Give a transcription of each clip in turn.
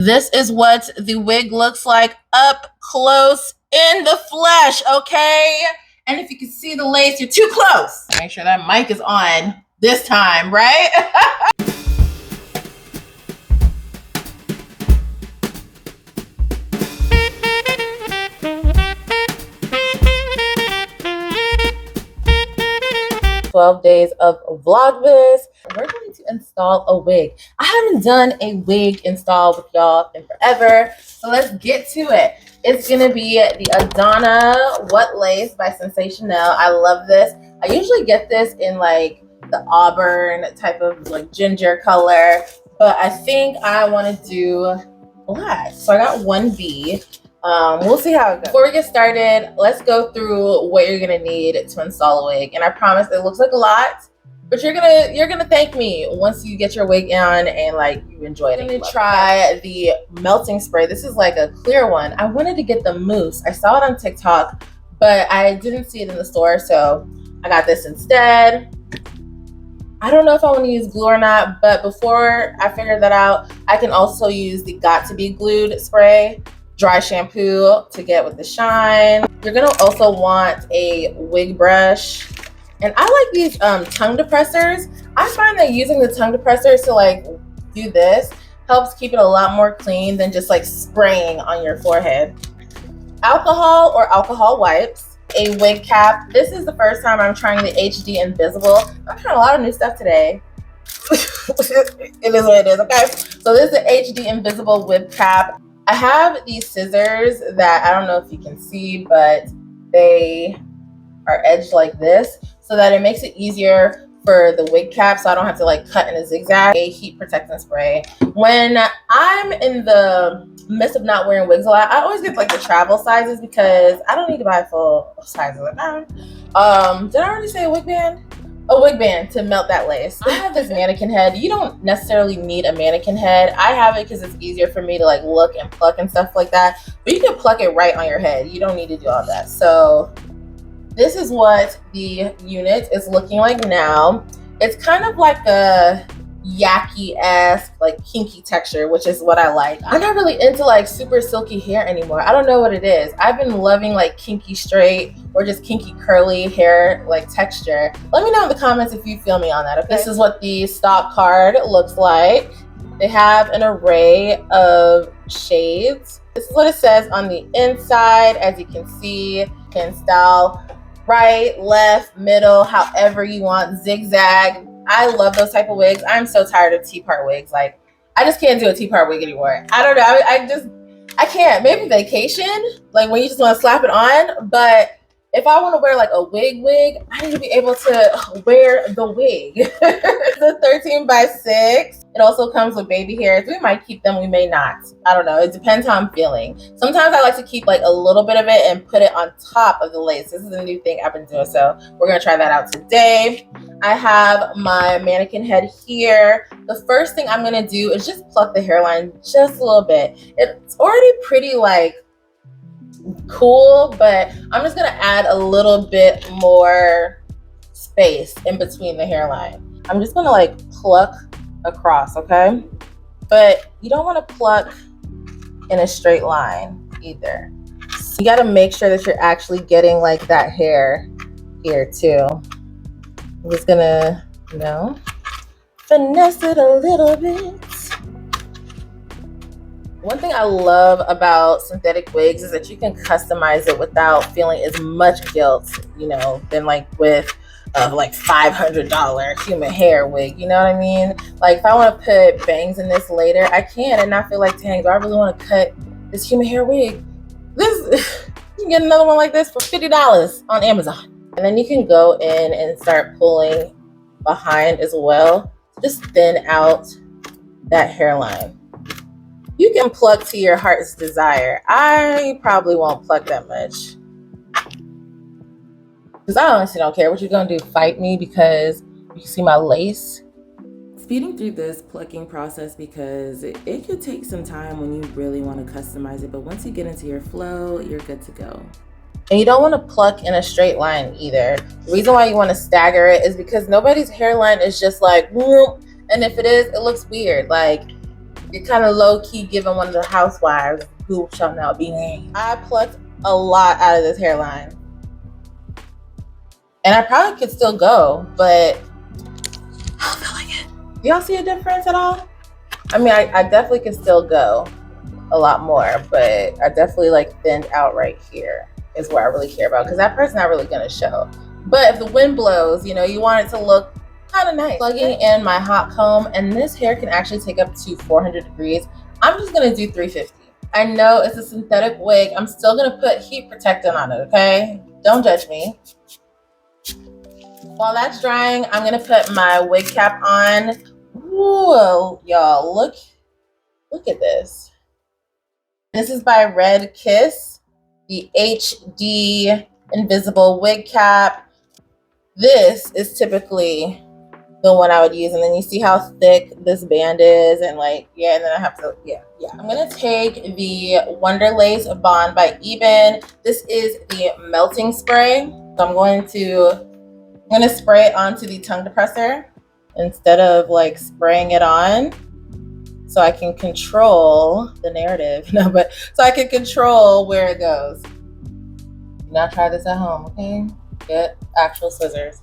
This is what the wig looks like up close in the flesh, okay? And if you can see the lace, you're too close. Make sure that mic is on this time, right? 12 days of Vlogmas. We're going to install a wig. I haven't done a wig install with y'all in forever, so let's get to it. It's gonna be the Adanna What Lace by Sensationnel. I love this. I usually get this in like the auburn type of like ginger color, but I think I want to do black. So I got 1B. We'll see how it goes. Before we get started, let's go through what you're gonna need to install a wig. And I promise it looks like a lot, but you're gonna thank me once you get your wig on and like you enjoy it. I'm gonna try the melting spray. This is like a clear one. I wanted to get the mousse. I saw it on TikTok, but I didn't see it in the store, so I got this instead. I don't know if I want to use glue or not, but before I figure that out, I can also use the Got To Be Glued spray. Dry shampoo to get with the shine. You're gonna also want a wig brush. And I like these tongue depressors. I find that using the tongue depressors to like do this helps keep it a lot more clean than just like spraying on your forehead. Alcohol or alcohol wipes. A wig cap. This is the first time I'm trying the HD Invisible. I'm trying a lot of new stuff today. It is what it is, okay? So this is the HD Invisible wig cap. I have these scissors that I don't know if you can see, but they are edged like this so that it makes it easier for the wig cap so I don't have to like cut in a zigzag. A heat protectant spray. When I'm in the midst of not wearing wigs a lot, I always get like the travel sizes because I don't need to buy full sizes. Did I already say a wig band? A wig band to melt that lace. I have this mannequin head. You don't necessarily need a mannequin head. I have it because it's easier for me to like look and pluck and stuff like that. But you can pluck it right on your head. You don't need to do all that. So this is what the unit is looking like now. It's kind of like a yaki-esque, like kinky texture, which is what I like. I'm not really into like super silky hair anymore. I don't know what it is. I've been loving like kinky straight or just kinky curly hair like texture. Let me know in the comments if you feel me on that, okay? This is what the stock card looks like. They have an array of shades. This is what it says on the inside. As you can see, you can style right, left, middle, however you want, zigzag. I love those type of wigs. I'm so tired of T-part wigs. Like, I just can't do a T-part wig anymore. I don't know. I can't. Maybe vacation, like when you just want to slap it on. But if I want to wear like a wig, I need to be able to wear the wig. It's a 13x6. It also comes with baby hairs. We might keep them, we may not. I don't know. It depends how I'm feeling. Sometimes I like to keep like a little bit of it and put it on top of the lace. This is a new thing I've been doing, so we're gonna try that out today. I have my mannequin head here. The first thing I'm gonna do is just pluck the hairline just a little bit. It's already pretty like cool, but I'm just gonna add a little bit more space in between the hairline. I'm just gonna like pluck across, okay? But you don't want to pluck in a straight line either. So you got to make sure that you're actually getting like that hair here too. I'm just gonna, finesse it a little bit. One thing I love about synthetic wigs is that you can customize it without feeling as much guilt, than like with like $500 human hair wig, you know what I mean? Like if I want to put bangs in this later, I can and not feel like, dang, do I really want to cut this human hair wig? You can get another one like this for $50 on Amazon. And then you can go in and start pulling behind as well. Just thin out that hairline. You can pluck to your heart's desire. I probably won't pluck that much. Because I honestly don't care what you're going to do. Fight me because you can see my lace. Speeding through this plucking process because it could take some time when you really want to customize it. But once you get into your flow, you're good to go. And you don't want to pluck in a straight line either. The reason why you want to stagger it is because nobody's hairline is just like, whoop. And if it is, it looks weird. Like, You're kind of low-key giving one of the housewives who shall now be named. I plucked a lot out of this hairline. And I probably could still go, but I don't feel like it. Do y'all see a difference at all? I mean, I definitely can still go a lot more, but I definitely like thinned out right here is what I really care about, because that part's not really gonna show. But if the wind blows, you know, you want it to look kind of nice. Plugging in my hot comb, and this hair can actually take up to 400 degrees. I'm just gonna do 350. I know it's a synthetic wig. I'm still gonna put heat protectant on it, okay? Don't judge me. While that's drying, I'm gonna put my wig cap on. Ooh, y'all, look at this. This is by Red Kiss, the HD invisible wig cap. This is typically the one I would use, and then you see how thick this band is, and like, yeah, and then I have to, yeah. I'm gonna take the Wonderlace Bond by Eben. This is the melting spray. So I'm gonna spray it onto the tongue depressor instead of like spraying it on, so I can control the narrative. No, but so I can control where it goes. Do not try this at home, okay? Get actual scissors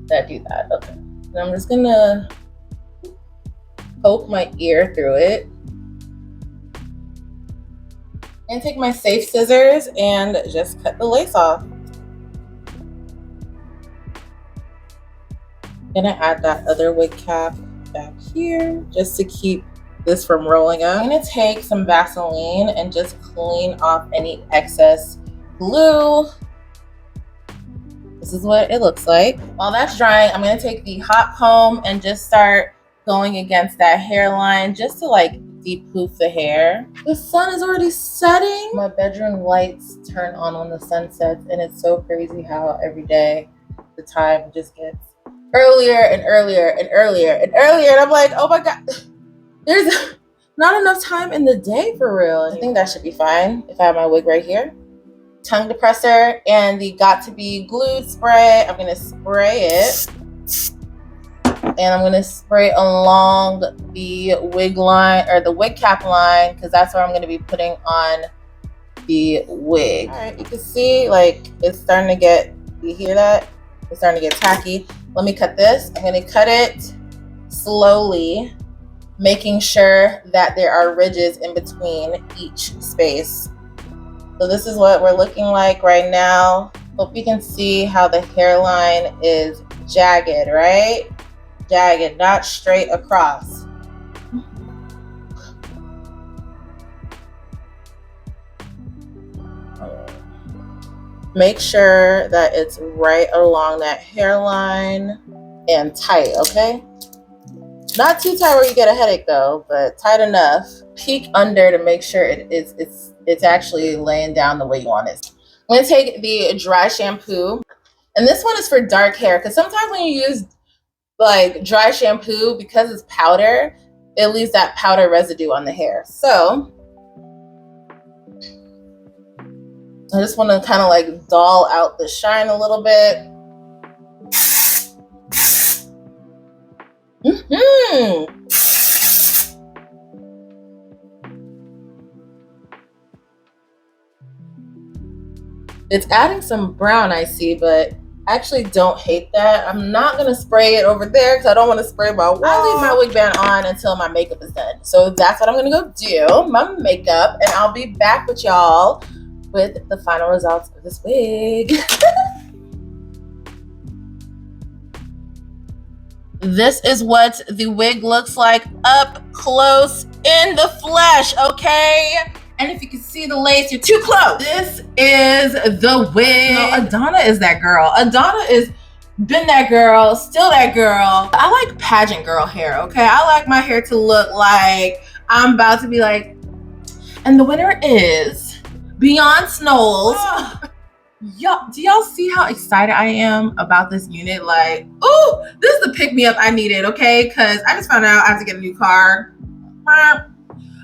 that do that. Okay. And I'm just gonna poke my ear through it. And take my safe scissors and just cut the lace off. Gonna add that other wig cap back here just to keep this from rolling up. I'm gonna take some Vaseline and just clean off any excess glue. This is what it looks like. While that's drying, I'm gonna take the hot comb and just start going against that hairline just to like deep poof the hair. The sun is already setting. My bedroom lights turn on when the sun sets, and it's so crazy how every day the time just gets earlier and earlier and earlier and earlier. And I'm like, oh my God, there's not enough time in the day for real. I think that should be fine if I have my wig right here. Tongue depressor and the Got To Be Glued spray. I'm gonna spray it, and I'm gonna spray along the wig line, or the wig cap line, because that's where I'm gonna be putting on the wig. All right, you can see like it's starting to get, you hear that? It's starting to get tacky. Let me cut this. I'm gonna cut it slowly, making sure that there are ridges in between each space. So this is what we're looking like right now. Hope you can see how the hairline is jagged, right? Jagged, not straight across. Make sure that it's right along that hairline and tight, okay? Not too tight where you get a headache though, but tight enough. Peek under to make sure it's actually laying down the way you want it. I'm gonna take the dry shampoo, and this one is for dark hair, because sometimes when you use like dry shampoo, because it's powder, it leaves that powder residue on the hair. So I just want to kind of like dull out the shine a little bit. It's adding some brown, I see, but I actually don't hate that. I'm not gonna spray it over there because I don't want to spray my wall. I leave my wig band on until my makeup is done. So that's what I'm gonna go do, my makeup, and I'll be back with y'all with the final results of this wig. This is what the wig looks like up close in the flesh, okay? And if you can see the lace, you're too close. This is the wig. No, Adanna is that girl. Adanna is been that girl, still that girl. I like pageant girl hair, okay? I like my hair to look like I'm about to be like, and the winner is Beyond Snowles. Y'all, do y'all see how excited I am about this unit? Like, ooh, this is the pick-me-up I needed, okay? Because I just found out I have to get a new car.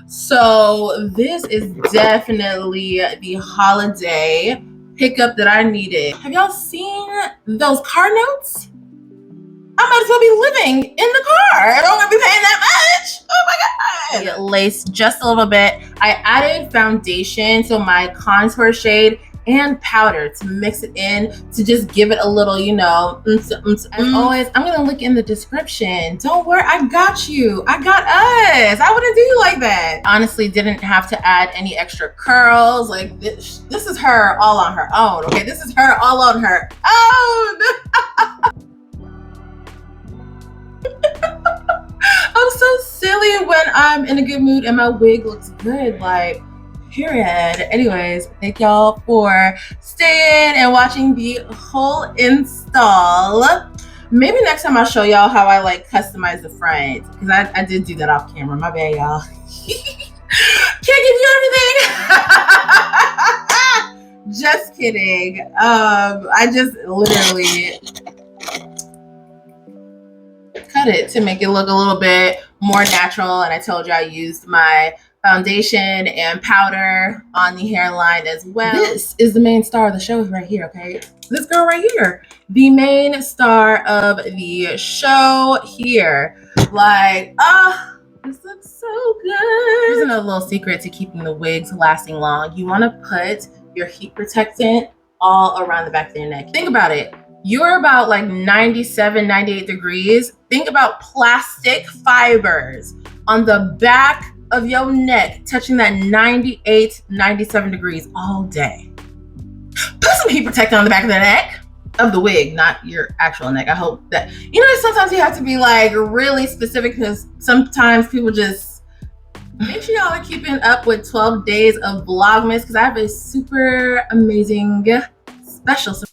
So this is definitely the holiday pickup that I needed. Have y'all seen those car notes? I might as well be living in the car. I don't want to be paying that much. Oh my God. I laced just a little bit. I added foundation, so my contour shade, and powder to mix it in to just give it a little, you know, As always, I'm gonna link in the description. Don't worry, I got you. I got us. I wouldn't do you like that. Honestly, didn't have to add any extra curls. Like this is her all on her own. Okay, this is her all on her own. I'm so silly when I'm in a good mood and my wig looks good. Like, period. Anyways, thank y'all for staying and watching the whole install. Maybe next time I'll show y'all how I like customize the front, because I did do that off camera. My bad, y'all. Can't give you everything. Just kidding. I just literally cut it to make it look a little bit more natural, and I told you I used my foundation and powder on the hairline as well. This is the main star of the show right here, okay? This girl right here, the main star of the show here. Like, this looks so good. Here's another little secret to keeping the wigs lasting long. You want to put your heat protectant all around the back of your neck. Think about it. You're about like 97, 98 degrees. Think about plastic fibers on the back of your neck touching that 98, 97 degrees all day. Put some heat protectant on the back of the neck of the wig, not your actual neck. I hope that, you know, sometimes you have to be like really specific, because sometimes people just, make sure y'all are keeping up with 12 days of Vlogmas, because I have a super amazing special surprise.